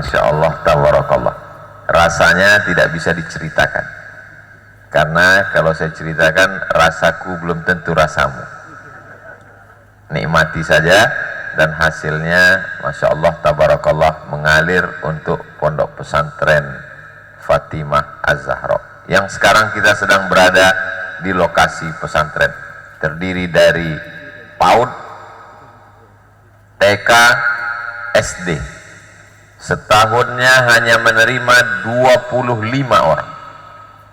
Masya Allah, tabarakallah. Rasanya tidak bisa diceritakan, karena kalau saya ceritakan rasaku belum tentu rasamu. Nikmati saja, dan hasilnya Masya Allah, tabarakallah, mengalir untuk pondok pesantren Fatimah Az-Zahra yang sekarang kita sedang berada di lokasi pesantren. Terdiri dari PAUD, TK, SD. Setahunnya hanya menerima 25 orang.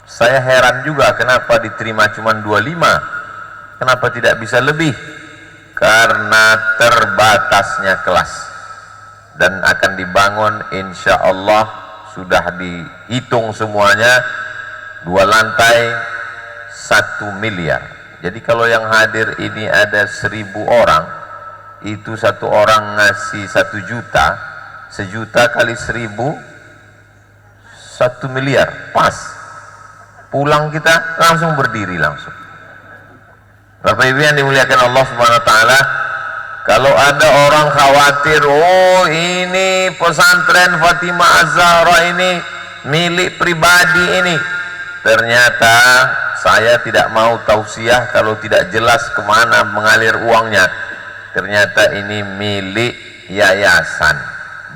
Saya heran juga kenapa diterima cuma 25, kenapa tidak bisa lebih? Karena terbatasnya kelas. Dan akan dibangun insya Allah, sudah dihitung semuanya, 2 lantai 1 miliar. Jadi kalau yang hadir ini ada 1000 orang, itu 1 orang ngasih 1 juta, 1 juta kali 1000, 1 miliar, pas. Pulang kita langsung berdiri langsung. Bapak Ibu yang dimuliakan Allah Subhanahu wa taala, kalau ada orang khawatir, oh ini pesantren Fatimah Az-Zahra ini milik pribadi ini, ternyata saya tidak mau tausiah kalau tidak jelas kemana mengalir uangnya. Ternyata ini milik yayasan,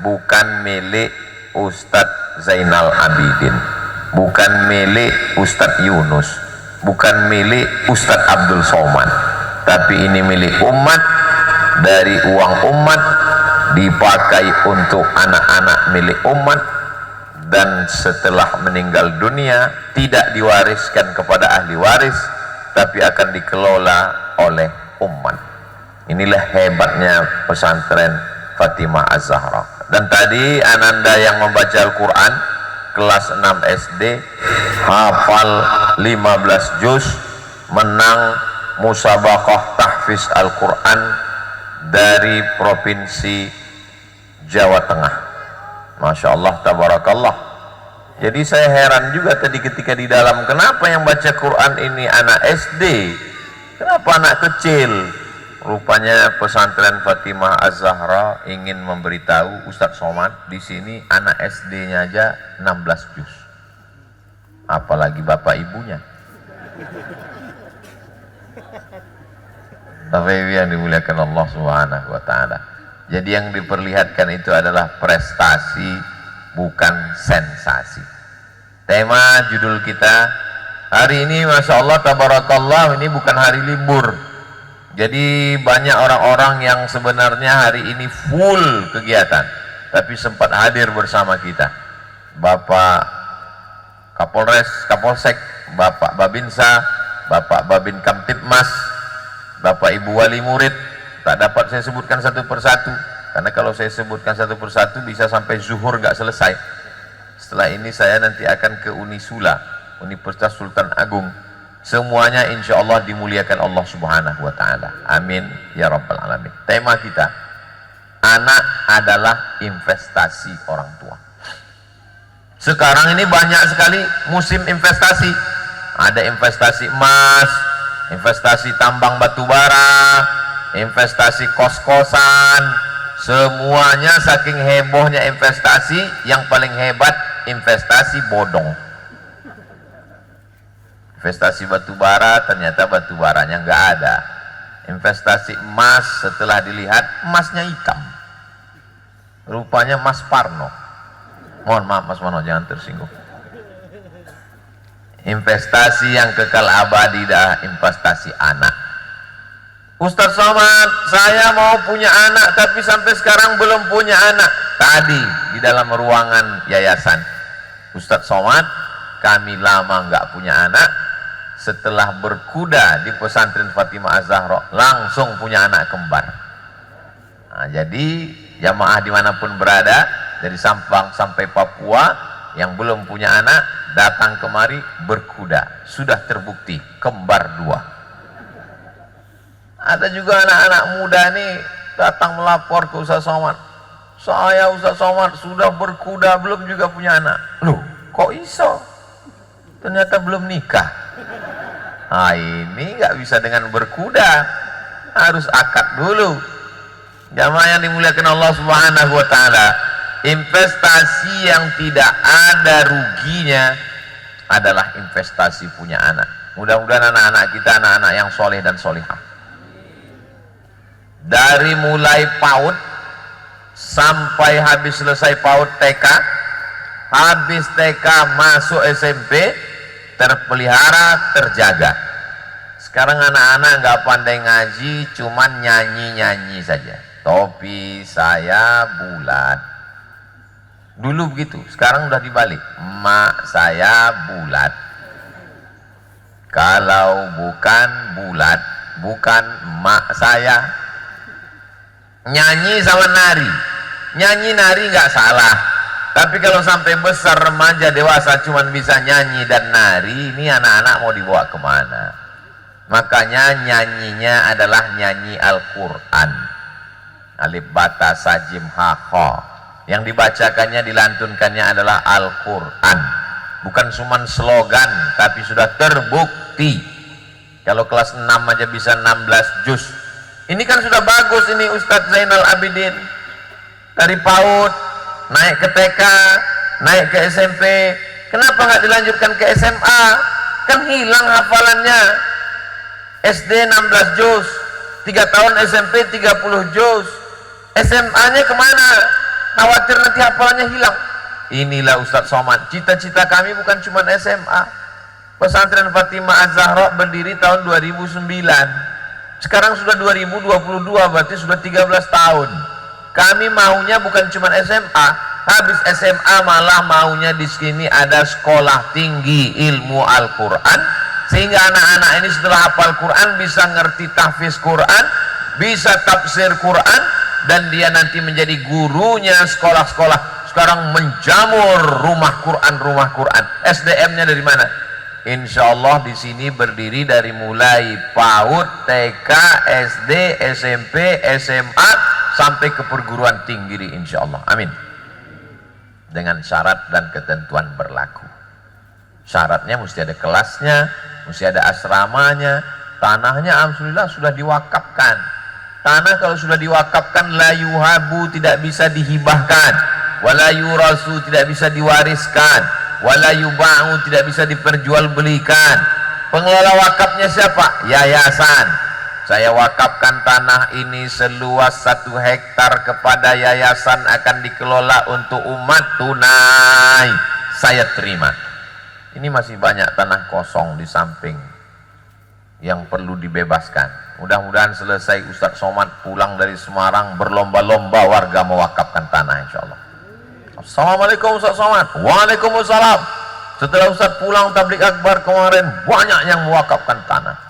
bukan milik Ustadz Zainal Abidin, bukan milik Ustadz Yunus, bukan milik Ustadz Abdul Somad, tapi ini milik umat. Dari uang umat dipakai untuk anak-anak milik umat, dan setelah meninggal dunia tidak diwariskan kepada ahli waris, tapi akan dikelola oleh umat. Inilah hebatnya pesantren Fatimah Az-Zahra. Dan tadi Ananda yang membaca Al-Quran kelas 6 SD, hafal 15 juz, menang musabaqah tahfiz Al-Quran dari provinsi Jawa Tengah. Masya Allah, tabarakallah. Jadi saya heran juga tadi ketika di dalam, kenapa yang baca Quran ini anak SD, kenapa anak kecil? Rupanya pesantren Fatimah Az-Zahra ingin memberitahu Ustadz Somad, di sini anak SD-nya aja 16 juz, apalagi bapak ibunya. Bapak Ibu yang dimuliakan Allah Subhanahu wa taala. Jadi yang diperlihatkan itu adalah prestasi, bukan sensasi. Tema judul kita hari ini, Masya Allah, tabarakallah, ini bukan hari libur. Jadi banyak orang-orang yang sebenarnya hari ini full kegiatan, tapi sempat hadir bersama kita. Bapak Kapolres, Kapolsek, Bapak Babinsa, Bapak Babin Kamtibmas, Bapak Ibu Wali Murid. Tak dapat saya sebutkan satu persatu, karena kalau saya sebutkan satu persatu bisa sampai zuhur nggak selesai. Setelah ini saya nanti akan ke Unisula, Universitas Sultan Agung. Semuanya insya Allah dimuliakan Allah Subhanahu wa taala. Amin ya rabbal alamin. Tema kita, anak adalah investasi orang tua. Sekarang ini banyak sekali musim investasi. Ada investasi emas, investasi tambang batu bara, investasi kos-kosan. Semuanya saking hebohnya investasi, yang paling hebat investasi bodong. Investasi batu bara, ternyata batu baranya nggak ada. Investasi emas, setelah dilihat emasnya hitam, rupanya Mas Parno. Mohon maaf Mas Parno, jangan tersinggung. Investasi yang kekal abadi dah investasi anak. Ustadz Somad, saya mau punya anak tapi sampai sekarang belum punya anak. Tadi di dalam ruangan yayasan, Ustadz Somad, kami lama nggak punya anak. Setelah berkuda di pesantren Fatimah Az-Zahra, langsung punya anak kembar. Nah, jadi jamaah dimanapun berada, dari Sampang sampai Papua, yang belum punya anak datang kemari berkuda, sudah terbukti kembar 2. Ada juga anak-anak muda nih datang melapor ke Ustadz Somad, saya Ustadz Somad sudah berkuda belum juga punya anak. Loh, kok iso? Ternyata belum nikah. Nah, ini nggak bisa dengan berkuda, harus akad dulu. Jamaah yang dimuliakan Allah Subhanahu wa taala, investasi yang tidak ada ruginya adalah investasi punya anak. Mudah-mudahan anak-anak kita anak-anak yang soleh dan solihah. Dari mulai PAUD sampai habis selesai PAUD TK, habis TK masuk SMP, terpelihara, terjaga. Sekarang anak-anak nggak pandai ngaji, cuman nyanyi-nyanyi saja. Topi saya bulat. Dulu begitu, sekarang udah dibalik. Mak saya bulat. Kalau bukan bulat, bukan mak saya. Nyanyi sama nari. Nyanyi nari nggak salah. Tapi kalau sampai besar, remaja, dewasa cuman bisa nyanyi dan nari, ini anak-anak mau dibawa kemana? Makanya nyanyinya adalah nyanyi Al-Quran. Alif bata sajim ha kha. Yang dibacakannya, dilantunkannya adalah Al-Quran. Bukan cuma slogan, tapi sudah terbukti. Kalau kelas 6 aja bisa 16 juz. Ini kan sudah bagus ini Ustadz Zainal Abidin. Dari PAUD, naik ke TK, naik ke SMP. Kenapa nggak dilanjutkan ke SMA? Kan hilang hafalannya. SD 16 juz, 3 tahun SMP 30 juz. SMA-nya kemana? Khawatir nanti hafalannya hilang. Inilah Ustadz Somad. Cita-cita kami bukan cuma SMA. Pesantren Fatimah Az-Zahra berdiri tahun 2009. Sekarang sudah 2022, berarti sudah 13 tahun. Kami maunya bukan cuma SMA. Habis SMA malah maunya di sini ada sekolah tinggi ilmu Al-Quran, sehingga anak-anak ini setelah hafal Quran bisa ngerti tahfiz Quran, bisa tafsir Quran, dan dia nanti menjadi gurunya sekolah-sekolah. Sekarang menjamur rumah Quran. SDM-nya dari mana? Insya Allah di sini berdiri dari mulai PAUD, TK, SD, SMP, SMA sampai ke perguruan tinggi insya Allah. Amin. Dengan syarat dan ketentuan berlaku. Syaratnya mesti ada kelasnya, mesti ada asramanya, tanahnya alhamdulillah sudah diwakafkan. Tanah kalau sudah diwakafkan la yuhabu, tidak bisa dihibahkan, wala yurasu, tidak bisa diwariskan, wala yuba'u, tidak bisa diperjualbelikan. Pengelola wakafnya siapa? Yayasan. Saya wakafkan tanah ini seluas 1 hektar kepada yayasan, akan dikelola untuk umat, tunai saya terima. Ini masih banyak tanah kosong di samping yang perlu dibebaskan. Mudah-mudahan selesai Ustadz Somad pulang dari Semarang, berlomba-lomba warga mewakafkan tanah insya Allah. Assalamualaikum Ustadz Somad. Waalaikumsalam. Setelah Ustadz pulang tablik akbar kemarin, banyak yang mewakafkan tanah.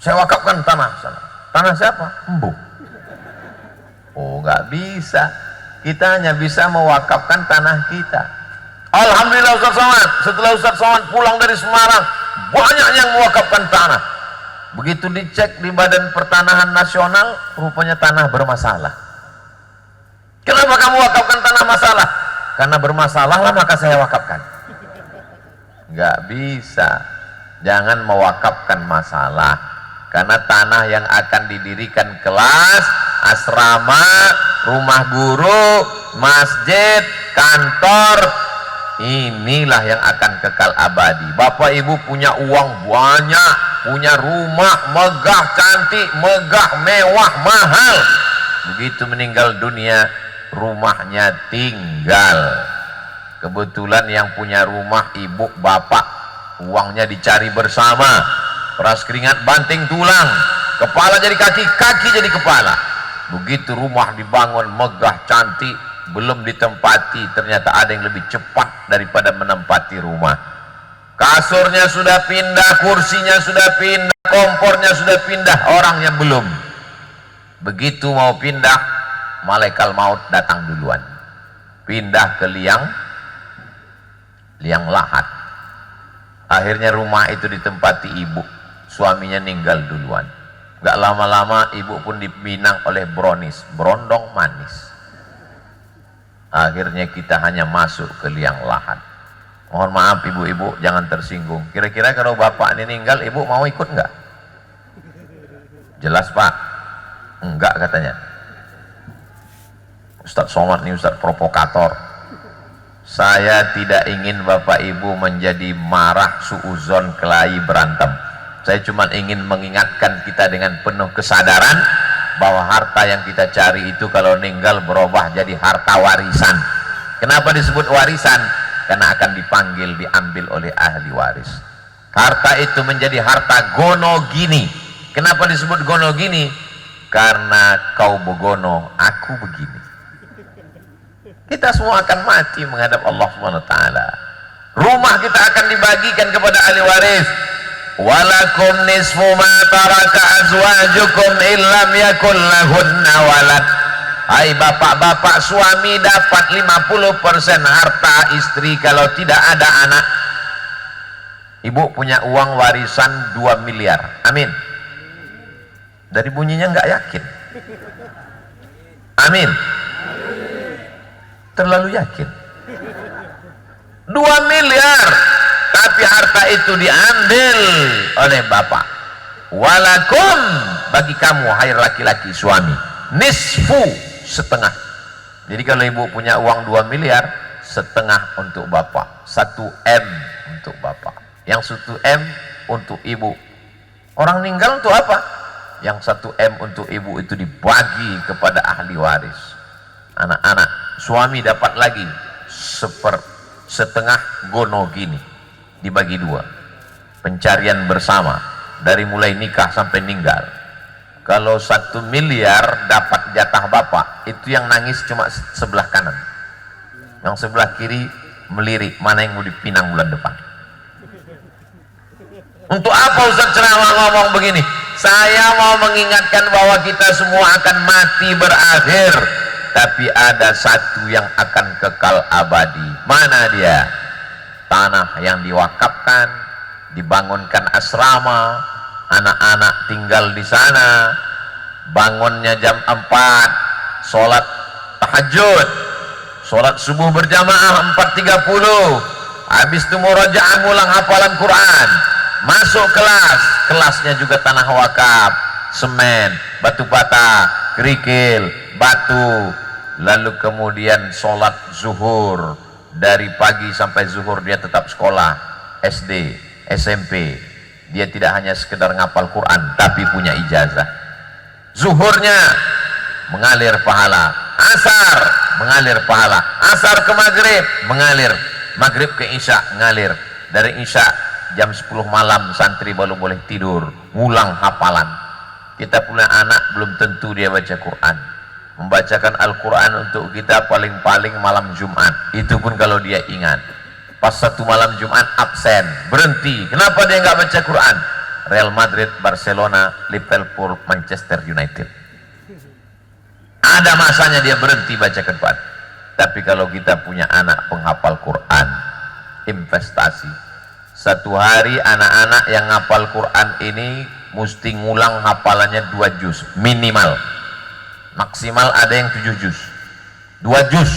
Saya wakafkan tanah sana. Tanah siapa? Embu. Oh, nggak bisa. Kita hanya bisa mewakafkan tanah kita. Alhamdulillah Ustadz Somad. Setelah Ustadz Somad pulang dari Semarang, banyak yang mewakafkan tanah. Begitu dicek di Badan Pertanahan Nasional, rupanya tanah bermasalah. Kenapa kamu wakafkan tanah masalah? Karena bermasalah lah maka saya wakafkan. Nggak bisa. Jangan mewakafkan masalah. Karena tanah yang akan didirikan kelas, asrama, rumah guru, masjid, kantor, inilah yang akan kekal abadi. Bapak ibu punya uang banyak, punya rumah megah, cantik, megah, mewah, mahal. Begitu meninggal dunia, rumahnya tinggal. Kebetulan yang punya rumah ibu bapak, uangnya dicari bersama. Peras keringat banting tulang, kepala jadi kaki, kaki jadi kepala. Begitu rumah dibangun megah, cantik, belum ditempati, ternyata ada yang lebih cepat daripada menempati rumah. Kasurnya sudah pindah, kursinya sudah pindah, kompornya sudah pindah, orangnya belum. Begitu mau pindah, malaikat maut datang duluan. Pindah ke liang lahat. Akhirnya rumah itu ditempati ibu. Suaminya meninggal duluan. Gak lama-lama ibu pun dipinang oleh bronis, berondong manis. Akhirnya kita hanya masuk ke liang lahat. Mohon maaf ibu-ibu, jangan tersinggung. Kira-kira kalau bapak ini meninggal, ibu mau ikut nggak? Jelas pak? Enggak katanya. Ustadz Somad nih Ustadz provokator. Saya tidak ingin Bapak Ibu menjadi marah, suuzon, kelahi, berantem. Saya cuma ingin mengingatkan kita dengan penuh kesadaran bahwa harta yang kita cari itu kalau meninggal berubah jadi harta warisan. Kenapa disebut warisan? Karena akan dipanggil, diambil oleh ahli waris. Harta itu menjadi harta gonogini. Kenapa disebut gonogini? Karena kau begono, aku begini. Kita semua akan mati menghadap Allah SWT. Rumah kita akan dibagikan kepada ahli waris. Walakum nisfu ma taraka azwajukum illam yakul lahunna walad. Hai bapak-bapak, suami dapat 50% harta istri kalau tidak ada anak. Ibu punya uang warisan 2 miliar. Amin. Dari bunyinya nggak yakin. Amin. Terlalu yakin. 2 miliar, tapi harta itu diambil oleh bapak. Walakum, bagi kamu hai laki-laki suami, nisfu, setengah. Jadi kalau ibu punya uang 2 miliar, setengah untuk bapak, 1 M untuk bapak, yang 1 M untuk ibu. Orang meninggal untuk apa? Yang 1 M untuk ibu itu dibagi kepada ahli waris. Anak-anak, suami dapat lagi setengah gono gini, dibagi 2. Pencarian bersama dari mulai nikah sampai meninggal. Kalau 1 miliar dapat jatah bapak, itu yang nangis cuma sebelah kanan, yang sebelah kiri melirik mana yang mau dipinang bulan depan. Untuk apa Ustaz ceramah ngomong begini? Saya mau mengingatkan bahwa kita semua akan mati berakhir, tapi ada satu yang akan kekal abadi. Mana dia? Tanah yang diwakafkan, dibangunkan asrama, anak-anak tinggal di sana, bangunnya jam 4, sholat tahajud, sholat subuh berjamaah 4.30, habis itu murojaah ngulang hafalan Quran, masuk kelas, kelasnya juga tanah wakaf, semen, batu bata, kerikil, batu, lalu kemudian sholat zuhur, dari pagi sampai zuhur dia tetap sekolah, SD, SMP, dia tidak hanya sekedar ngapal Quran tapi punya ijazah. Zuhurnya mengalir pahala, asar mengalir pahala, asar ke maghrib mengalir, maghrib ke isya mengalir, dari isya jam 10 malam santri baru boleh tidur, ngulang hafalan. Kita punya anak belum tentu dia baca Quran. Membacakan Al-Quran untuk kita paling-paling malam Jumat, itu pun kalau dia ingat. Pas satu malam Jumat absen, berhenti. Kenapa dia nggak baca Quran? Real Madrid, Barcelona, Liverpool, Manchester United. Ada masanya dia berhenti baca Quran. Tapi kalau kita punya anak penghafal Quran, investasi. Satu hari anak-anak yang ngapal Quran ini mesti ngulang hafalannya 2 juz minimal. Maksimal ada yang 7 juz, 2 juz.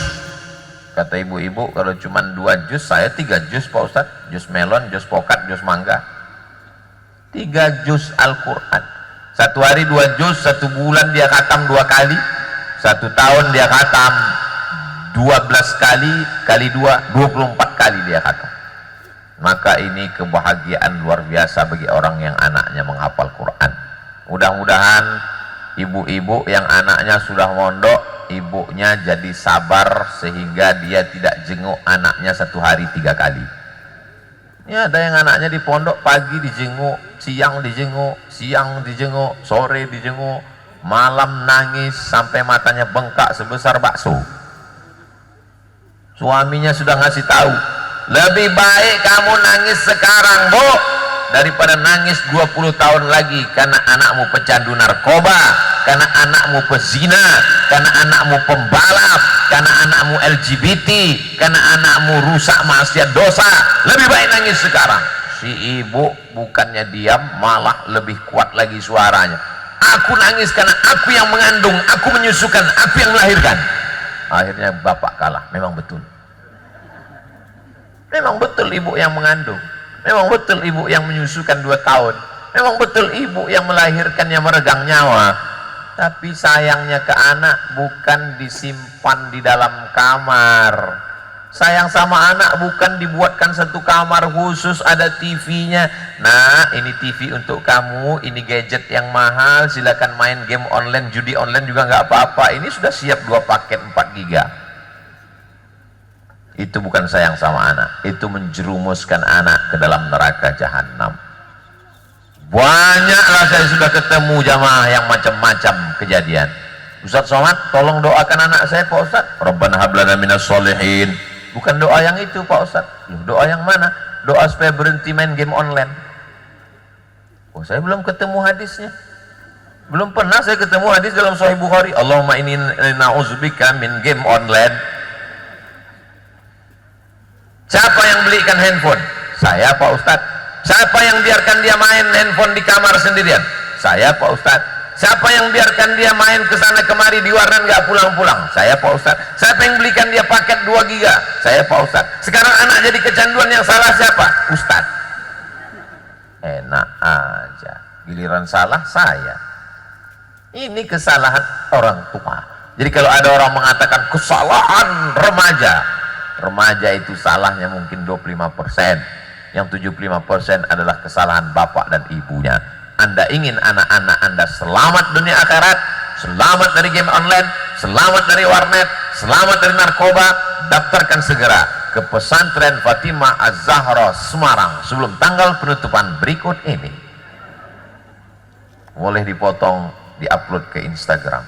Kata ibu-ibu, kalau cuma 2 juz, saya 3 juz Pak Ustadz, juz melon, juz pokat, juz mangga. 3 juz Al-Quran. Satu hari 2 juz, 1 bulan dia khatam 2 kali, 1 tahun dia khatam 12 kali, kali 2, 24 kali dia khatam. Maka ini kebahagiaan luar biasa bagi orang yang anaknya menghafal Quran. Mudah-mudahan ibu-ibu yang anaknya sudah mondok, ibunya jadi sabar sehingga dia tidak jenguk anaknya 1 hari 3 kali. Ya, ada yang anaknya di pondok pagi dijenguk, siang dijenguk, siang dijenguk, sore dijenguk, malam nangis sampai matanya bengkak sebesar bakso. Suaminya sudah ngasih tahu, lebih baik kamu nangis sekarang, Bu, daripada nangis 20 tahun lagi karena anakmu pecandu narkoba, karena anakmu pezina, karena anakmu pembalap, karena anakmu LGBT, karena anakmu rusak maksiat dosa. Lebih baik nangis sekarang. Si ibu bukannya diam, malah lebih kuat lagi suaranya. Aku nangis karena aku yang mengandung, aku menyusukan, aku yang melahirkan. Akhirnya bapak kalah. Memang betul. Memang betul ibu yang mengandung. Memang betul ibu yang menyusukan 2 tahun. Memang betul ibu yang melahirkan, yang meregang nyawa. Tapi sayangnya ke anak bukan disimpan di dalam kamar. Sayang sama anak bukan dibuatkan satu kamar khusus ada TV-nya. Nah, ini TV untuk kamu, ini gadget yang mahal, silakan main game online, judi online juga nggak apa-apa. Ini sudah siap 2 paket 4 giga. Itu bukan sayang sama anak, itu menjerumuskan anak ke dalam neraka jahanam. Banyaklah saya sudah ketemu jamaah yang macam-macam kejadian. Ustaz Somad, tolong doakan anak saya Pak Ustaz. Rabbana hablana minas sholihin. Bukan doa yang itu Pak Ustaz. Doa yang mana? Doa supaya berhenti main game online. Oh, saya belum ketemu hadisnya. Belum pernah saya ketemu hadis dalam Sahih Bukhari. Allahumma inni na'udzubika min game online. Siapa yang belikan handphone? Saya Pak Ustaz. Siapa yang biarkan dia main handphone di kamar sendirian? Saya Pak Ustaz. Siapa yang biarkan dia main ke sana kemari di warnet nggak pulang-pulang? Saya Pak Ustaz. Siapa yang belikan dia paket 2 giga? Saya Pak Ustaz. Sekarang anak jadi kecanduan, yang salah siapa? Ustaz. Enak aja. Giliran salah saya. Ini kesalahan orang tua. Jadi kalau ada orang mengatakan kesalahan remaja, remaja itu salahnya mungkin 25%. Yang 75% adalah kesalahan bapak dan ibunya. Anda ingin anak-anak Anda selamat dunia akhirat, selamat dari game online, selamat dari warnet, selamat dari narkoba, daftarkan segera ke pesantren Fatimah Az-Zahra Semarang sebelum tanggal penutupan berikut ini. Boleh dipotong, diupload ke Instagram.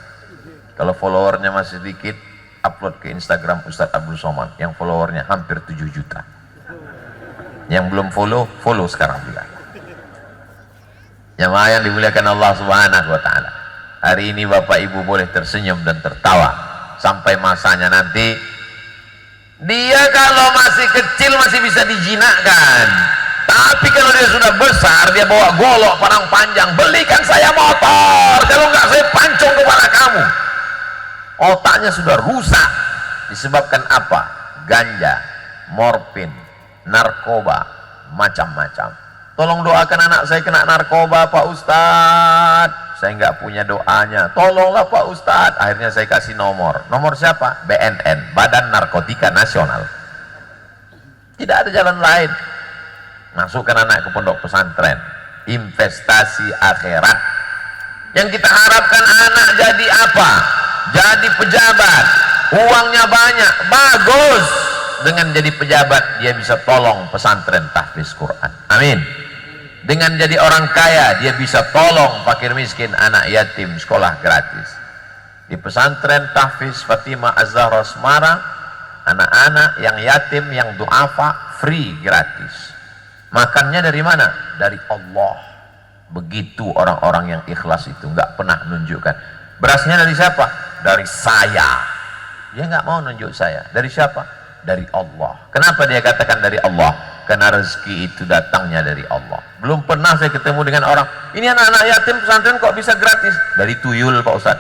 Kalau followernya masih sedikit, upload ke Instagram Ustadz Abdul Somad yang followernya hampir 7 juta. Yang belum follow, follow sekarang juga. Jamaah yang dimuliakan Allah Subhanahu wa Ta'ala, hari ini Bapak Ibu boleh tersenyum dan tertawa sampai masanya nanti. Dia kalau masih kecil masih bisa dijinakkan, tapi kalau dia sudah besar, dia bawa golok parang panjang, belikan saya motor, kalau nggak saya pancung kepala kamu. Otaknya sudah rusak. Disebabkan apa? Ganja, morfin, narkoba, macam-macam. Tolong doakan anak saya kena narkoba Pak Ustadz. Saya nggak punya doanya. Tolonglah Pak Ustadz. Akhirnya saya kasih nomor. Nomor siapa? BNN, Badan Narkotika Nasional. Tidak ada jalan lain. Masukkan anak ke pondok pesantren. Investasi akhirat. Yang kita harapkan anak jadi apa? Jadi pejabat. Uangnya banyak. Bagus. Dengan jadi pejabat dia bisa tolong pesantren tahfiz Quran. Amin. Dengan jadi orang kaya dia bisa tolong fakir miskin, anak yatim sekolah gratis. Di pesantren tahfiz Fatimah Az-Zahra Semarang, anak-anak yang yatim, yang duafa free gratis. Makannya dari mana? Dari Allah. Begitu orang-orang yang ikhlas itu, nggak pernah nunjukkan. Berasnya dari siapa? Dari saya. Dia nggak mau nunjuk saya. Dari siapa? Dari Allah. Kenapa dia katakan dari Allah? Karena rezeki itu datangnya dari Allah. Belum pernah saya ketemu dengan orang, ini anak-anak yatim pesantren kok bisa gratis? Dari tuyul Pak Ustaz.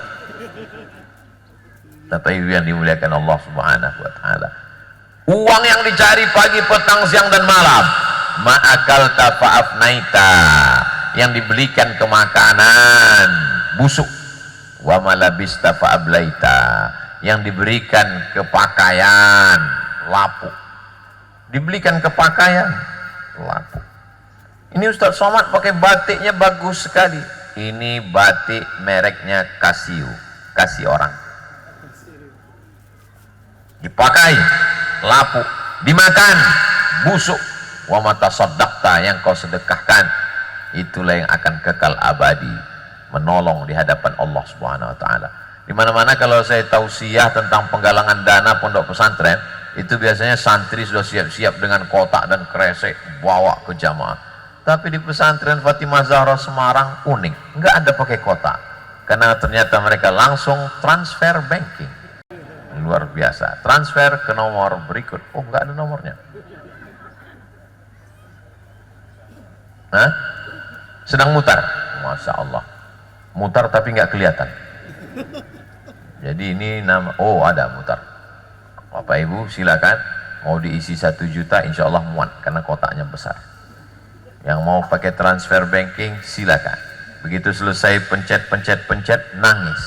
Bapak Ibu yang dimuliakan Allah Subhanahu wa Ta'ala, uang yang dicari pagi, petang, siang dan malam, ma'akal tafa'afnaita, yang dibelikan ke makanan busuk, wa malabista fa'ablaita, yang diberikan ke pakaian lapuk, dibelikan ke pakaian lapuk. Ini Ustadz Somad pakai batiknya bagus sekali. Ini batik mereknya Casio, kasih orang. Dipakai lapuk, dimakan busuk. Wa mata saddaqta, yang kau sedekahkan itulah yang akan kekal abadi, menolong di hadapan Allah Subhanahu wa Ta'ala. Di mana-mana kalau saya tausiah tentang penggalangan dana pondok pesantren, itu biasanya santri sudah siap-siap dengan kotak dan kresek bawa ke jamaah. Tapi di pesantren Fatimah Zahra Semarang unik, nggak ada pakai kotak, karena ternyata mereka langsung transfer banking. Luar biasa, transfer ke nomor berikut. Oh, nggak ada nomornya. Hah? Sedang mutar, masya Allah, mutar tapi nggak kelihatan. Jadi ini nama, oh ada mutar. Bapak Ibu silakan, mau diisi 1 juta insya Allah muat karena kotaknya besar. Yang mau pakai transfer banking silakan, Begitu selesai pencet, nangis.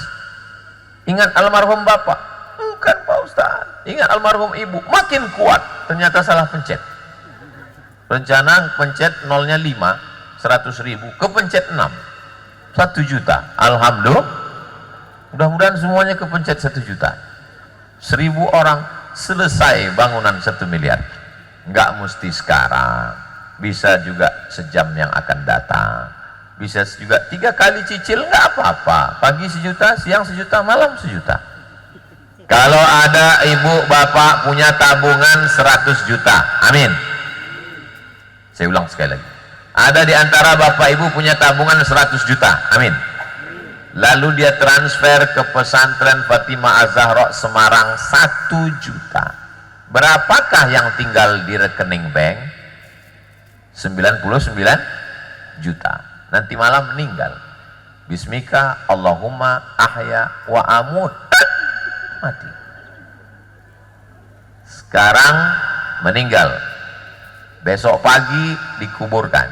Ingat almarhum bapak? Bukan Pak Ustaz. Ingat almarhum ibu? Makin kuat. Ternyata salah pencet. Rencana pencet nolnya 5, 100.000, kepencet 6, 1 juta. Alhamdulillah. Mudah-mudahan semuanya kepencet 1 juta. 1.000 orang selesai bangunan 1 miliar. Nggak mesti sekarang, bisa juga sejam yang akan datang. Bisa juga 3 kali cicil, nggak apa-apa. Pagi 1 juta, siang 1 juta, malam 1 juta. Kalau ada ibu bapak punya tabungan 100 juta, amin. Saya ulang sekali lagi. Ada di antara bapak ibu punya tabungan 100 juta, amin. Lalu dia transfer ke pesantren Fatimah Az-Zahra Semarang 1 juta. Berapakah yang tinggal di rekening bank? 99 juta. Nanti malam meninggal. Bismika Allahumma ahya wa amut. Mati. Sekarang meninggal. Besok pagi dikuburkan.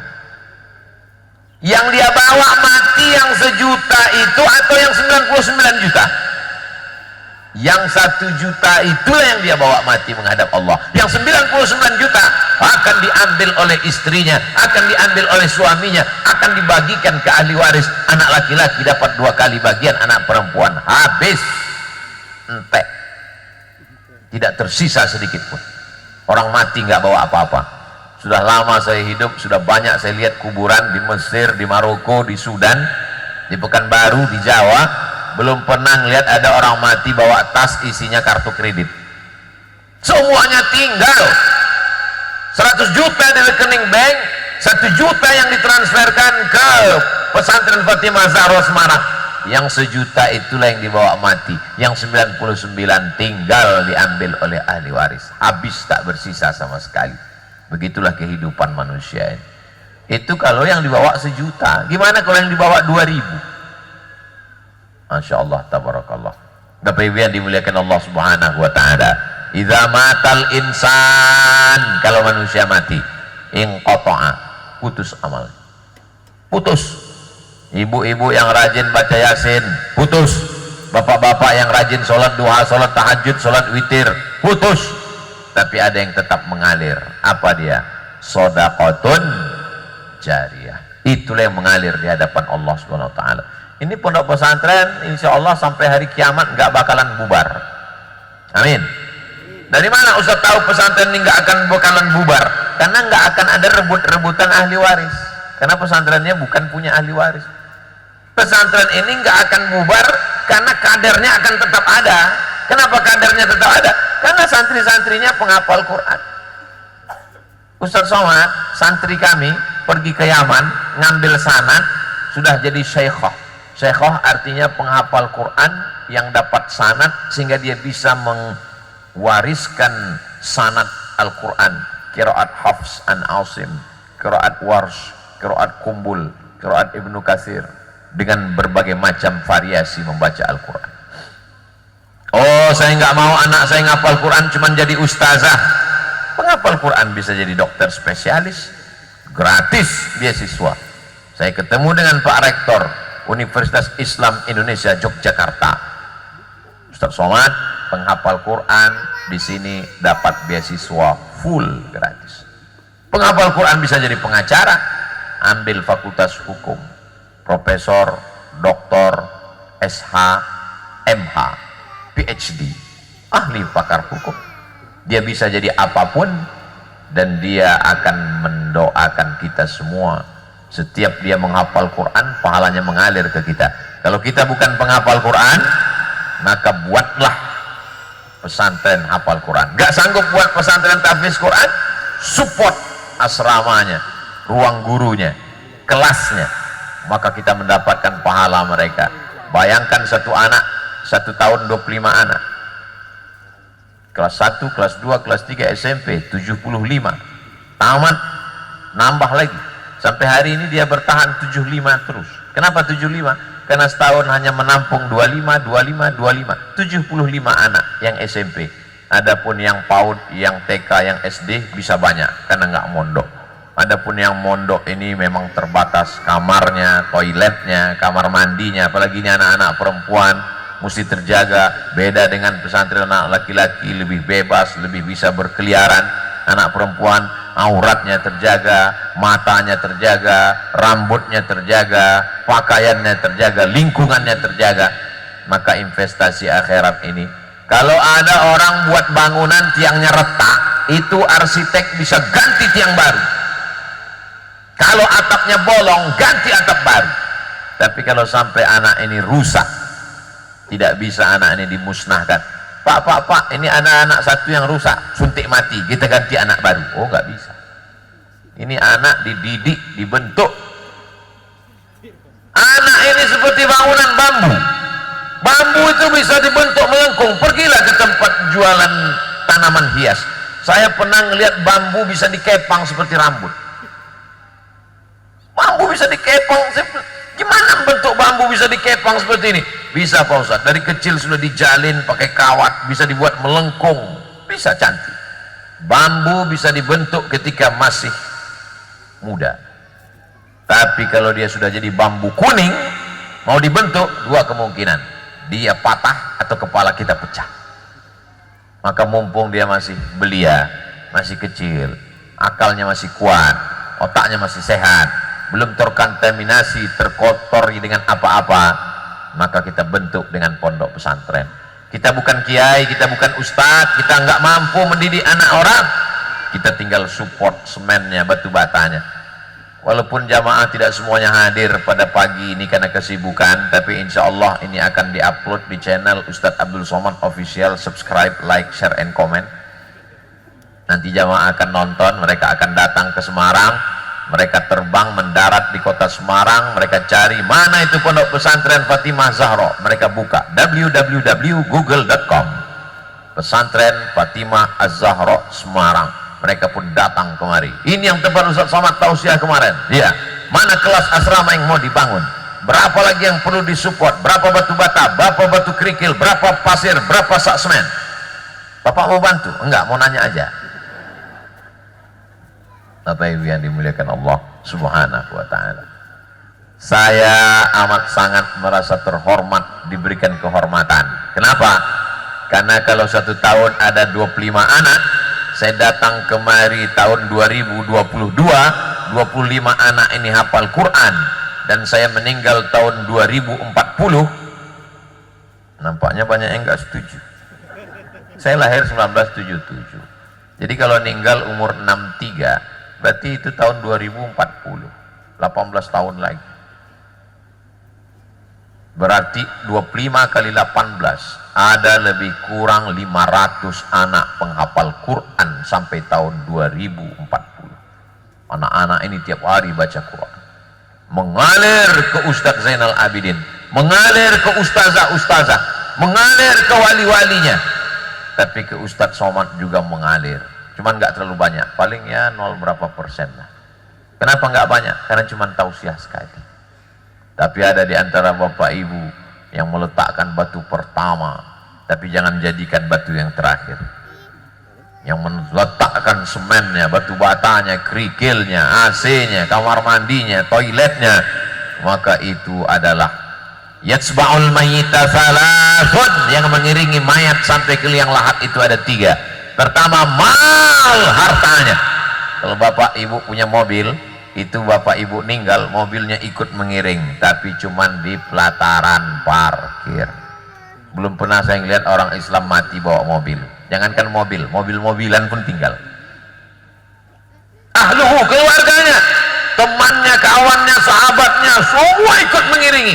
Yang dia bawa mati yang 1 juta itu atau yang 99 juta? Yang 1 juta itulah yang dia bawa mati menghadap Allah. Yang 99 juta akan diambil oleh istrinya, akan diambil oleh suaminya, akan dibagikan ke ahli waris. Anak laki-laki dapat 2 kali bagian, anak perempuan habis entek, tidak tersisa sedikit pun. Orang mati nggak bawa apa-apa. Sudah lama saya hidup, sudah banyak saya lihat kuburan di Mesir, di Maroko, di Sudan, di Pekanbaru, di Jawa. Belum pernah lihat ada orang mati bawa tas isinya kartu kredit. Semuanya tinggal. 100 juta di rekening bank, 1 juta yang ditransferkan ke pesantren Fatimah Az-Zahra Semarang. Yang 1 juta itulah yang dibawa mati. Yang 99 tinggal diambil oleh ahli waris. Habis, tak bersisa sama sekali. Begitulah kehidupan manusia ini. Itu kalau yang dibawa 1 juta. Gimana kalau yang dibawa 2.000? Masya Allah, tabarakallah. Bapak Ibu yang dimuliakan Allah Subhanahu wa ta'ala, idza matal insan, kalau manusia mati, inqata'a, putus amal. Putus. Ibu-ibu yang rajin baca Yasin, putus. Bapak-bapak yang rajin sholat duha, sholat tahajud, sholat witir, putus. Tapi ada yang tetap mengalir. Apa dia? Shadaqatun jariyah. Itulah yang mengalir di hadapan Allah Subhanahu wa ta'ala. Ini pondok pesantren insya Allah sampai hari kiamat nggak bakalan bubar. Amin. Dari mana Ustaz tahu pesantren ini nggak akan bakalan bubar? Karena nggak akan ada rebut-rebutan ahli waris. Karena pesantrennya bukan punya ahli waris. Pesantren ini nggak akan bubar karena kadernya akan tetap ada. Kenapa kadernya tetap ada? Karena santri-santrinya penghafal Quran. Ustaz Somad, santri kami pergi ke Yaman ngambil sanad, sudah jadi syaikhah. Syaikhah artinya penghafal Quran yang dapat sanad sehingga dia bisa mewariskan sanad Al-Quran. Qiraat Hafs an Asim, qiraat Warsh, qiraat Kumbul, qiraat Ibnu Katsir, dengan berbagai macam variasi membaca Al-Quran. Oh, saya nggak mau anak saya ngapal Quran cuman jadi ustazah. Penghafal Quran bisa jadi dokter spesialis, gratis beasiswa. Saya ketemu dengan Pak Rektor Universitas Islam Indonesia Yogyakarta, Ustaz Somad, penghafal Quran di sini dapat beasiswa full gratis. Penghafal Quran bisa jadi pengacara, ambil fakultas hukum, profesor, doktor, SH, MH, PhD, ahli pakar hukum. Dia bisa jadi apapun dan dia akan mendoakan kita semua. Setiap dia menghafal Quran, pahalanya mengalir ke kita. Kalau kita bukan penghafal Quran, maka buatlah pesantren hafal Quran. Gak sanggup buat pesantren tahfiz Quran, support asramanya, ruang gurunya, kelasnya, maka kita mendapatkan pahala mereka. Bayangkan satu anak, 1 tahun 25 anak, kelas 1, kelas 2, kelas 3 SMP 75, tamat nambah lagi. Sampai hari ini dia bertahan 75 terus. Kenapa 75? Karena setahun hanya menampung 25, 75 anak yang SMP. Adapun yang PAUD, yang TK, yang SD bisa banyak karena nggak mondok. Adapun yang mondok ini memang terbatas kamarnya, toiletnya, kamar mandinya, apalagi ini anak-anak perempuan mesti terjaga. Beda dengan pesantren anak laki-laki, lebih bebas, lebih bisa berkeliaran. Anak perempuan auratnya terjaga, matanya terjaga, rambutnya terjaga, pakaiannya terjaga, lingkungannya terjaga. Maka investasi akhirat ini, kalau ada orang buat bangunan tiangnya retak, itu arsitek bisa ganti tiang baru. Kalau atapnya bolong, ganti atap baru. Tapi kalau sampai anak ini rusak, tidak bisa anak ini dimusnahkan. Pak, ini anak-anak satu yang rusak, suntik mati, kita ganti anak baru. Oh, nggak bisa. Ini anak dididik, dibentuk. Anak ini seperti bangunan bambu. Bambu itu bisa dibentuk melengkung. Pergilah ke tempat jualan tanaman hias. Saya pernah melihat bambu bisa dikepang seperti rambut. Bambu bisa dikepang. Gimana bentuk bambu bisa dikepang seperti ini? Bisa Pak Ustaz. Dari kecil sudah dijalin pakai kawat, bisa dibuat melengkung, bisa cantik. Bambu bisa dibentuk ketika masih muda. Tapi kalau dia sudah jadi bambu kuning, mau dibentuk, dua kemungkinan. Dia patah atau kepala kita pecah. Maka mumpung dia masih belia, masih kecil, akalnya masih kuat, otaknya masih sehat, belum terkontaminasi, terkotori dengan apa-apa, maka kita bentuk dengan pondok pesantren. Kita bukan kiai, kita bukan ustadz, kita nggak mampu mendidik anak orang, kita tinggal support semennya, batu batanya. Walaupun jamaah tidak semuanya hadir pada pagi ini karena kesibukan, tapi insya Allah ini akan diupload di channel Ustadz Abdul Somad Official. Subscribe, like, share, and comment. Nanti jamaah akan nonton, mereka akan datang ke Semarang, mereka terbang mendarat di kota Semarang, mereka cari mana itu pondok pesantren Fatimah Zahra, mereka buka www.google.com, pesantren Fatimah Az-Zahra Semarang, mereka pun datang kemari. Ini yang tempat Ustaz Somad tausiah kemarin. Ya, mana kelas asrama yang mau dibangun, berapa lagi yang perlu disupport, berapa batu bata, berapa batu kerikil, berapa pasir, berapa sak semen. Bapak mau bantu? Enggak, mau nanya aja. Bapak Ibu yang dimuliakan Allah Subhanahu wa ta'ala, saya amat sangat merasa terhormat, diberikan kehormatan. Kenapa? Karena kalau satu tahun ada 25 anak, saya datang kemari tahun 2022, 25 anak ini hafal Quran, dan saya meninggal tahun 2040. Nampaknya banyak yang enggak setuju. Saya lahir 1977, jadi kalau meninggal umur 63, berarti itu tahun 2040, 18 tahun lagi. Berarti 25 kali 18, ada lebih kurang 500 anak penghafal Quran sampai tahun 2040. Anak-anak ini tiap hari baca Quran, mengalir ke Ustadz Zainal Abidin, mengalir ke ustazah-ustazah, mengalir ke wali-walinya, tapi ke Ustadz Somad juga mengalir. Cuman nggak terlalu banyak, paling ya 0 berapa persen lah. Kenapa nggak banyak? Karena cuman tausiah sekali. Tapi ada di antara bapak ibu yang meletakkan batu pertama, tapi jangan jadikan batu yang terakhir. Yang meletakkan semennya, batu batanya, kerikilnya, AC-nya, kamar mandinya, toiletnya, maka itu adalah yatsba'ul mayyita thalathun, yang mengiringi mayat sampai ke liang lahat itu ada 3. Pertama, mal hartanya. Kalau bapak ibu punya mobil, itu bapak ibu meninggal, mobilnya ikut mengiring, tapi cuman di pelataran parkir. Belum pernah saya lihat orang Islam mati bawa mobil. Jangankan mobil, mobil-mobilan pun tinggal. Ahluhu, keluarganya, temannya, kawannya, sahabatnya, semua ikut mengiringi,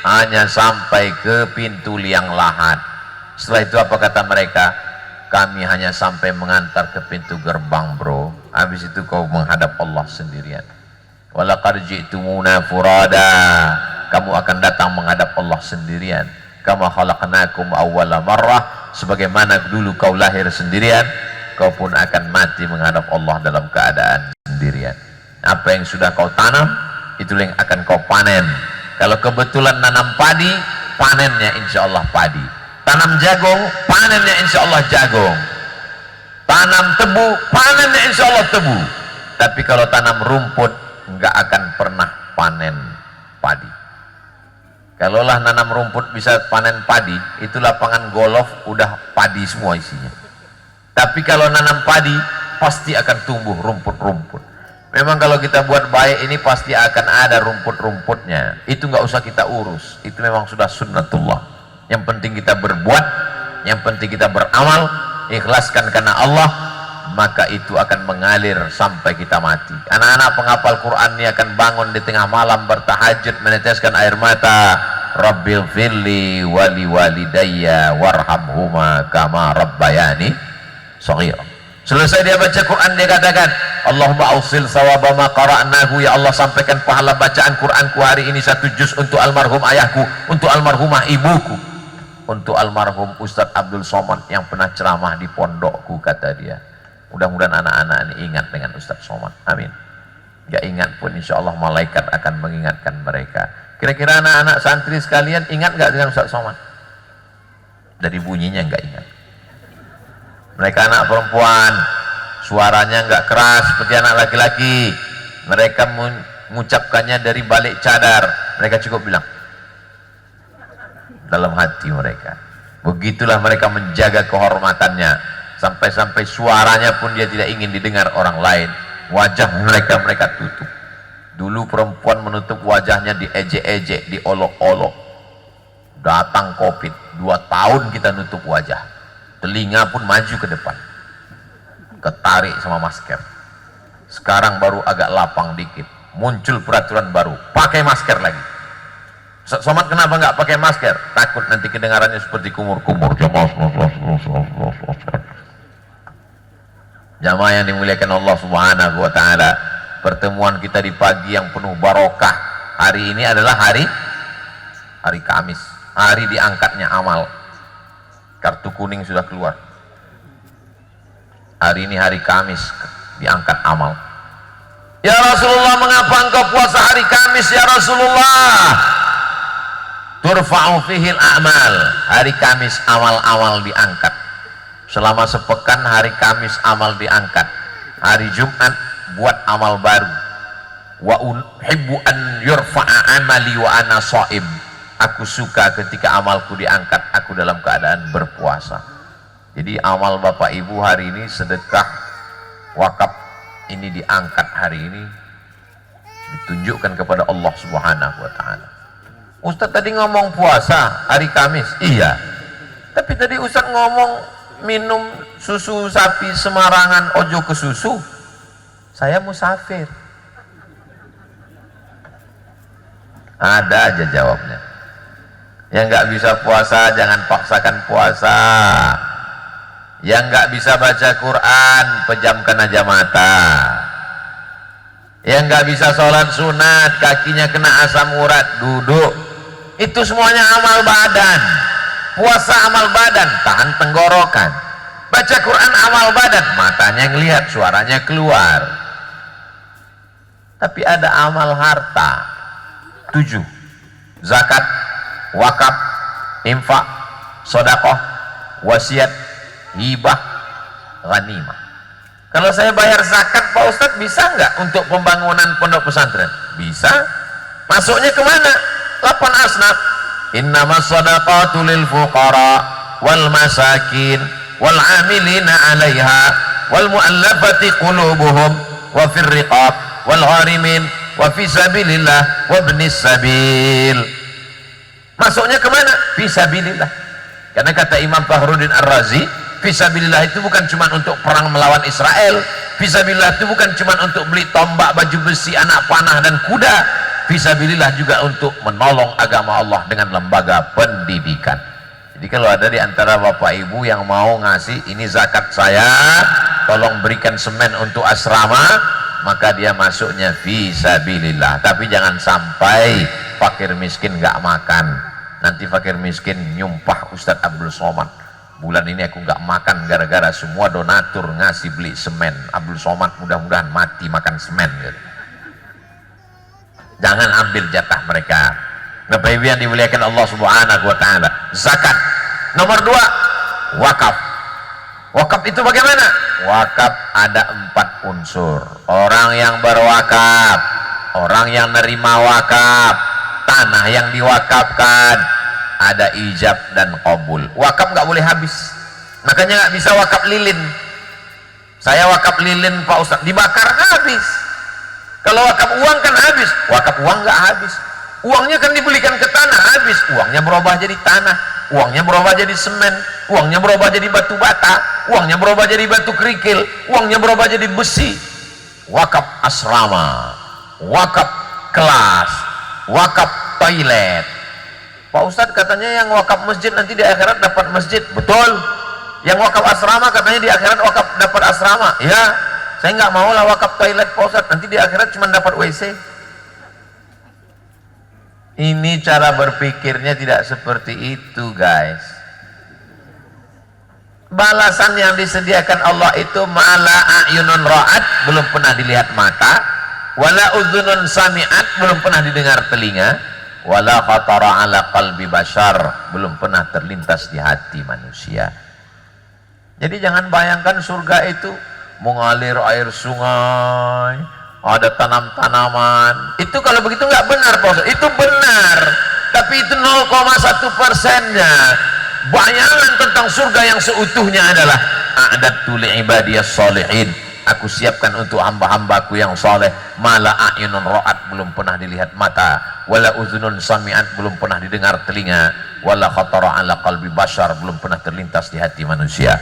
hanya sampai ke pintu liang lahat. Setelah itu apa kata mereka? Kami hanya sampai mengantar ke pintu gerbang, bro. Habis itu kau menghadap Allah sendirian. Walaqad ji'tumuna furada, kamu akan datang menghadap Allah sendirian. Kama khalaqnakum awwala marrah, sebagaimana dulu kau lahir sendirian, kau pun akan mati menghadap Allah dalam keadaan sendirian. Apa yang sudah kau tanam, itulah yang akan kau panen. Kalau kebetulan nanam padi, panennya insya Allah padi. Tanam jagung, panennya insya Allah jagung. Tanam tebu, panennya insya Allah tebu. Tapi kalau tanam rumput nggak akan pernah panen padi. Kalaulah nanam rumput bisa panen padi, itu lapangan golf udah padi semua isinya. Tapi kalau nanam padi pasti akan tumbuh rumput-rumput. Memang kalau kita buat baik ini pasti akan ada rumput-rumputnya. Itu nggak usah kita urus. Itu memang sudah sunnatullah. Yang penting kita berbuat, yang penting kita beramal, ikhlaskan karena Allah, maka itu akan mengalir sampai kita mati. Anak-anak penghafal Quran ini akan bangun di tengah malam bertahajud meneteskan air mata. Rabbil firli wali walidayya warhamhuma kama rabbayani shaghira. Selesai dia baca Quran, dia katakan, Allahumma ausil sawaba ma qara'nahu, ya Allah sampaikan pahala bacaan Quranku hari ini 1 juz untuk almarhum ayahku, untuk almarhumah ibuku, untuk almarhum Ustadz Abdul Somad yang pernah ceramah di pondokku, kata dia. Mudah-mudahan anak-anak ini ingat dengan Ustadz Somad. Amin. Gak ingat pun insya Allah malaikat akan mengingatkan mereka. Kira-kira anak-anak santri sekalian ingat gak dengan Ustadz Somad? Dari bunyinya gak ingat. Mereka anak perempuan, suaranya nggak keras seperti anak laki-laki. Mereka mengucapkannya dari balik cadar. Mereka cukup bilang dalam hati mereka. Begitulah mereka menjaga kehormatannya, sampai-sampai suaranya pun dia tidak ingin didengar orang lain. Wajah mereka tutup. Dulu perempuan menutup wajahnya, diejek-ejek, diolok-olok. Datang COVID, 2 tahun kita nutup wajah. Telinga pun maju ke depan, ketarik sama masker. Sekarang baru agak lapang dikit, muncul peraturan baru, pakai masker lagi. Somad kenapa nggak pakai masker? Takut nanti kedengarannya seperti kumur-kumur. Jamaah yang dimuliakan Allah Subhanahu wa Ta'ala, pertemuan kita di pagi yang penuh barokah hari ini adalah hari Kamis, hari diangkatnya amal. Kartu kuning sudah keluar. Hari ini hari Kamis, diangkat amal. Ya Rasulullah, mengapa engkau puasa hari Kamis ya Rasulullah? Turfa'u fihil a'mal. Hari Kamis amal-amal diangkat. Selama sepekan hari Kamis amal diangkat. Hari Jumat buat amal baru. Wa uhibbu an yurfa'a amali wa ana sha'im. Aku suka ketika amalku diangkat, aku dalam keadaan berpuasa. Jadi amal Bapak Ibu hari ini, sedekah, wakaf ini diangkat hari ini, ditunjukkan kepada Allah Subhanahu wa Ta'ala. Ustadz tadi ngomong puasa hari Kamis, iya. Tapi tadi Ustadz ngomong minum susu sapi sembarangan, ojo ke susu. Saya musafir. Ada aja jawabnya. Yang nggak bisa puasa jangan paksakan puasa. Yang nggak bisa baca Quran pejamkan aja mata. Yang nggak bisa sholat sunat, kakinya kena asam urat, duduk. Itu semuanya amal badan. Puasa amal badan, tahan tenggorokan. Baca Quran amal badan, matanya ngelihat, suaranya keluar. Tapi ada amal harta 7: zakat, wakaf, infak, sodakoh, wasiat, hibah, ghanimah. Kalau saya bayar zakat Pak Ustadz, bisa nggak untuk pembangunan pondok pesantren? Bisa. Masuknya kemana? 8 asnaf. Innamas sadaqatu lil fuqara wal masakin wal amilina 'alaiha wal mu'allafati qulubuhum wa fir riqab wal gharimin wa fi sabilillah wa ibnis sabil. Masuknya kemana? Fisabilillah. Karena kata Imam Fakhruddin Ar-Razi, fisabilillah itu bukan cuma untuk perang melawan Israel. Fisabilillah itu bukan cuma untuk beli tombak, baju besi, anak panah dan kuda. Fisabilillah juga untuk menolong agama Allah dengan lembaga pendidikan. Jadi kalau ada di antara Bapak Ibu yang mau ngasih, ini zakat saya, tolong berikan semen untuk asrama, maka dia masuknya fisabilillah. Tapi jangan sampai fakir miskin nggak makan. Nanti fakir miskin nyumpah Ustadz Abdul Somad, bulan ini aku nggak makan gara-gara semua donatur ngasih beli semen. Abdul Somad mudah-mudahan mati makan semen gitu. Jangan ambil jatah mereka. Bapak Ibu yang dimuliakan Allah Subhanahu wa Ta'ala. Zakat. Nomor 2, wakaf. Wakaf itu bagaimana? Wakaf ada 4 unsur. Orang yang berwakaf, orang yang nerima wakaf, tanah yang diwakafkan, ada ijab dan qabul. Wakaf nggak boleh habis, makanya nggak bisa wakaf lilin. Saya wakaf lilin Pak Ustadz, dibakar habis. Kalau wakaf uang kan habis, wakaf uang nggak habis. Uangnya kan dibelikan ke tanah, habis. Uangnya berubah jadi tanah, uangnya berubah jadi semen, uangnya berubah jadi batu bata, uangnya berubah jadi batu kerikil, uangnya berubah jadi besi. Wakaf asrama, wakaf kelas, wakaf toilet. Pak Ustadz katanya yang wakaf masjid nanti di akhirat dapat masjid. Betul. Yang wakaf asrama katanya di akhirat wakaf dapat asrama. Ya, saya nggak mau lah wakaf toilet Pak Ustadz, nanti di akhirat cuma dapat WC. Ini cara berpikirnya tidak seperti itu, guys. Balasan yang disediakan Allah itu ma'ala a'yunun ra'at, belum pernah dilihat mata, wala udhunun sami'at, belum pernah didengar telinga, wala khatara ala qalbi bashar, belum pernah terlintas di hati manusia. Jadi jangan bayangkan surga itu mengalir air sungai, ada tanam-tanaman. Itu kalau begitu nggak benar, Pak. Itu benar, tapi itu 0,1%-nya. Bayangan tentang surga yang seutuhnya adalah a'dadtu li'ibadiyas sholihin, aku siapkan untuk hamba-hambaku yang soleh, mala a'yunun ra'at, belum pernah dilihat mata, wala uzunun sami'at, belum pernah didengar telinga, wala khatara ala qalbi bashar, belum pernah terlintas di hati manusia.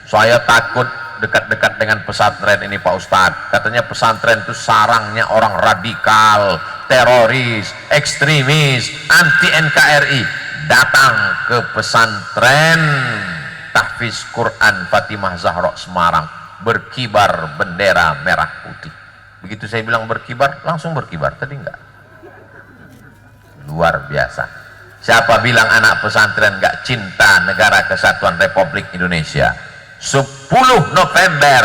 Saya takut dekat-dekat dengan pesantren ini Pak Ustadz. Katanya pesantren itu sarangnya orang radikal, teroris, ekstremis, anti NKRI. Datang ke pesantren tahfiz Quran Fatimah Zahra Semarang, berkibar bendera merah putih. Begitu saya bilang berkibar, langsung berkibar. Tadi enggak. Luar biasa. Siapa bilang anak pesantren enggak cinta negara kesatuan Republik Indonesia? 10 November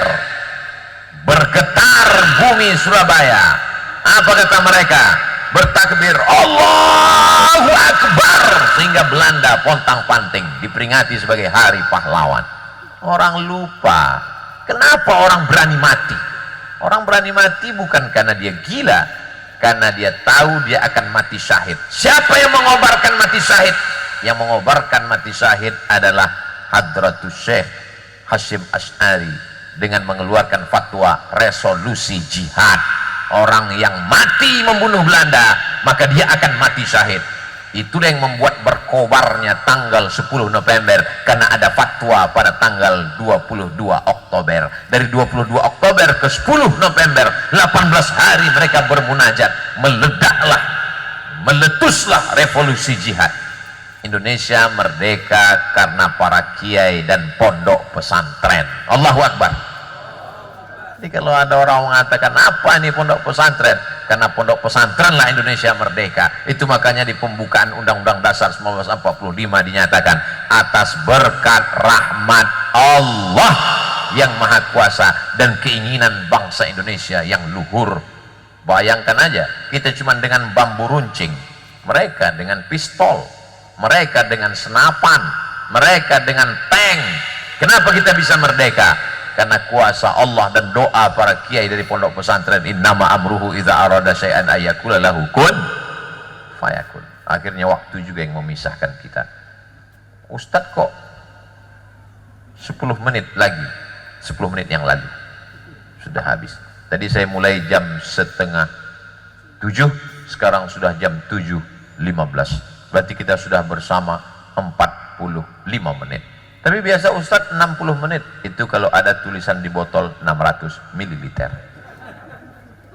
bergetar bumi Surabaya. Apa kata mereka? Bertakbir Allahu Akbar, sehingga Belanda pontang-panting, diperingati sebagai hari pahlawan. Orang lupa kenapa orang berani mati. Orang berani mati bukan karena dia gila, karena dia tahu dia akan mati syahid. Siapa yang mengobarkan mati syahid? Yang mengobarkan mati syahid adalah Hadratus Syekh Hasyim Asy'ari dengan mengeluarkan fatwa resolusi jihad. Orang yang mati membunuh Belanda, maka dia akan mati syahid. Itulah yang membuat berkobarnya tanggal 10 November, karena ada fatwa pada tanggal 22 Oktober. Dari 22 Oktober ke 10 November, 18 hari mereka bermunajat. Meledaklah, meletuslah revolusi jihad. Indonesia merdeka karena para kiai dan pondok pesantren. Allahu Akbar. Jadi kalau ada orang mengatakan apa ini pondok pesantren, karena pondok pesantren lah Indonesia merdeka. Itu makanya di pembukaan Undang-Undang Dasar 1945 dinyatakan atas berkat rahmat Allah yang Maha Kuasa dan keinginan bangsa Indonesia yang luhur. Bayangkan aja, kita cuma dengan bambu runcing, mereka dengan pistol, mereka dengan senapan, mereka dengan tank. Kenapa kita bisa merdeka? Karena kuasa Allah dan doa para kiai dari pondok pesantren. Innama amruhu idza arada syai'an ayyakula lahu kun fayakun. Akhirnya waktu juga yang memisahkan kita. Ustadz kok 10 menit lagi, 10 menit yang lalu sudah habis. Tadi saya mulai jam setengah 7, sekarang sudah jam 7.15. Berarti kita sudah bersama 45 menit. Tapi biasa Ustadz 60 menit. Itu kalau ada tulisan di botol 600 ml.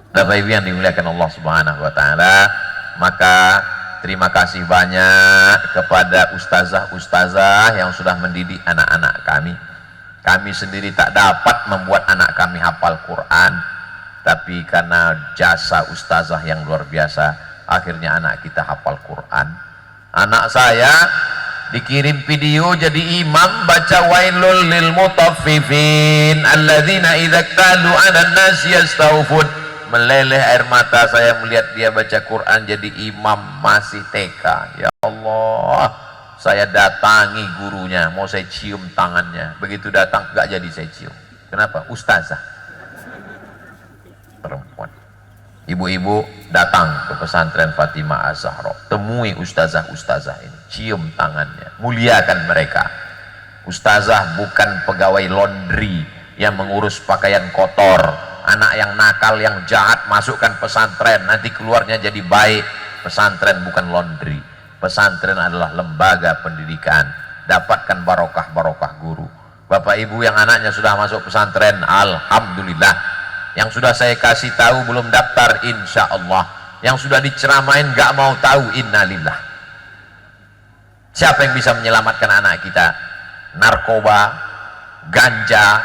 Bapak Ibu yang dimuliakan Allah Subhanahu wa taala, maka terima kasih banyak kepada ustazah-ustazah yang sudah mendidik anak-anak kami. Kami sendiri tak dapat membuat anak kami hafal Quran, tapi karena jasa ustazah yang luar biasa, akhirnya anak kita hafal Quran. Anak saya dikirim video jadi imam baca wailul lil mutaffifin alladzina idza ktalu 'alan nasi yastawfun. Meleleh air mata saya melihat dia baca Quran jadi imam masih TK. Ya Allah, saya datangi gurunya, mau saya cium tangannya. Begitu datang gak jadi saya cium. Kenapa? Ustazah. perempuan. Ibu-ibu datang ke pesantren Fatimah Az-Zahra, temui ustazah-ustazah ini, cium tangannya, muliakan mereka. Ustazah bukan pegawai laundry yang mengurus pakaian kotor, anak yang nakal, yang jahat masukkan pesantren, nanti keluarnya jadi baik. Pesantren bukan laundry, pesantren adalah lembaga pendidikan. Dapatkan barokah-barokah guru. Bapak ibu yang anaknya sudah masuk pesantren, alhamdulillah. Yang sudah saya kasih tahu belum daftar, insya Allah. Yang sudah diceramain gak mau tahu, innalillah. Siapa yang bisa menyelamatkan anak kita? Narkoba, ganja,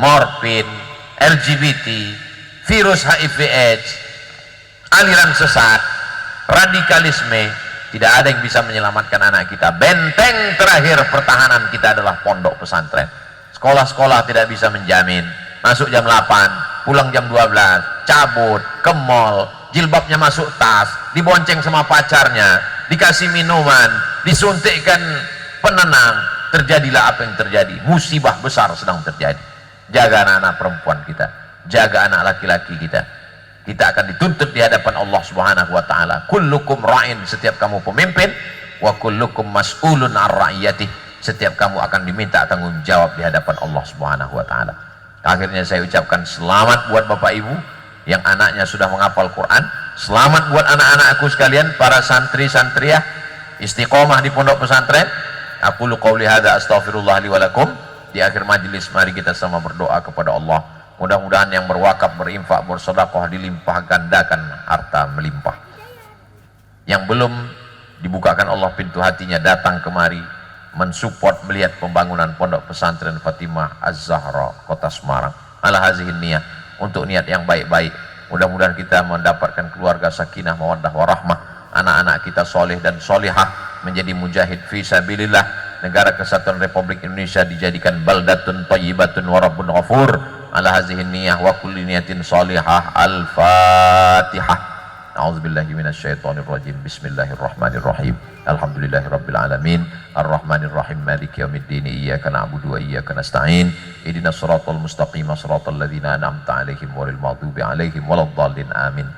morfin, LGBT, virus HIV/AIDS, aliran sesat, radikalisme. Tidak ada yang bisa menyelamatkan anak kita. Benteng terakhir pertahanan kita adalah pondok pesantren. Sekolah-sekolah tidak bisa menjamin. Masuk jam 8, pulang jam 12, cabut, ke mall, jilbabnya masuk tas, dibonceng sama pacarnya, dikasih minuman, disuntikkan penenang, terjadilah apa yang terjadi. Musibah besar sedang terjadi. Jaga anak-anak perempuan kita, jaga anak laki-laki kita. Kita akan dituntut di hadapan Allah Subhanahu wa taala. Kullukum ra'in, setiap kamu pemimpin, wa kullukum mas'ulun ar ra'iyatih, setiap kamu akan diminta tanggung jawab di hadapan Allah Subhanahu wa taala. Akhirnya saya ucapkan selamat buat Bapak Ibu yang anaknya sudah menghafal Quran. Selamat buat anak-anakku sekalian, para santri-santriah istiqomah di pondok pesantren. Aku qouli hadza astaghfirullah li wa lakum. Di akhir majelis mari kita sama berdoa kepada Allah. Mudah-mudahan yang berwakaf, berinfak, bersedekah dilimpah gandakan harta melimpah. Yang belum dibukakan Allah pintu hatinya, datang kemari mensupport melihat pembangunan pondok pesantren Fatimah Az-Zahra Kota Semarang. Ala hazihin niyah, untuk niat yang baik-baik. Mudah-mudahan kita mendapatkan keluarga sakinah mawaddah warahmah, anak-anak kita soleh dan solihah, menjadi mujahid fi sabilillah. Negara Kesatuan Republik Indonesia dijadikan baldatun thayyibatun wa rabbun ghafur. Ala hazihin niyah wa kulli niyatin salihah. Al-Fatihah. A'udzubillahi minasyaitonir rajim. Bismillahirrahmanirrahim. Alhamdulillahirabbil alamin. Arrahmanirrahim. Maliki yaumiddin. Iyyaka na'budu wa iyyaka nasta'in. Ihdinas siratal mustaqim. Shiratal ladzina an'amta 'alaihim ghairil maghdubi 'alaihim waladdallin. Amin.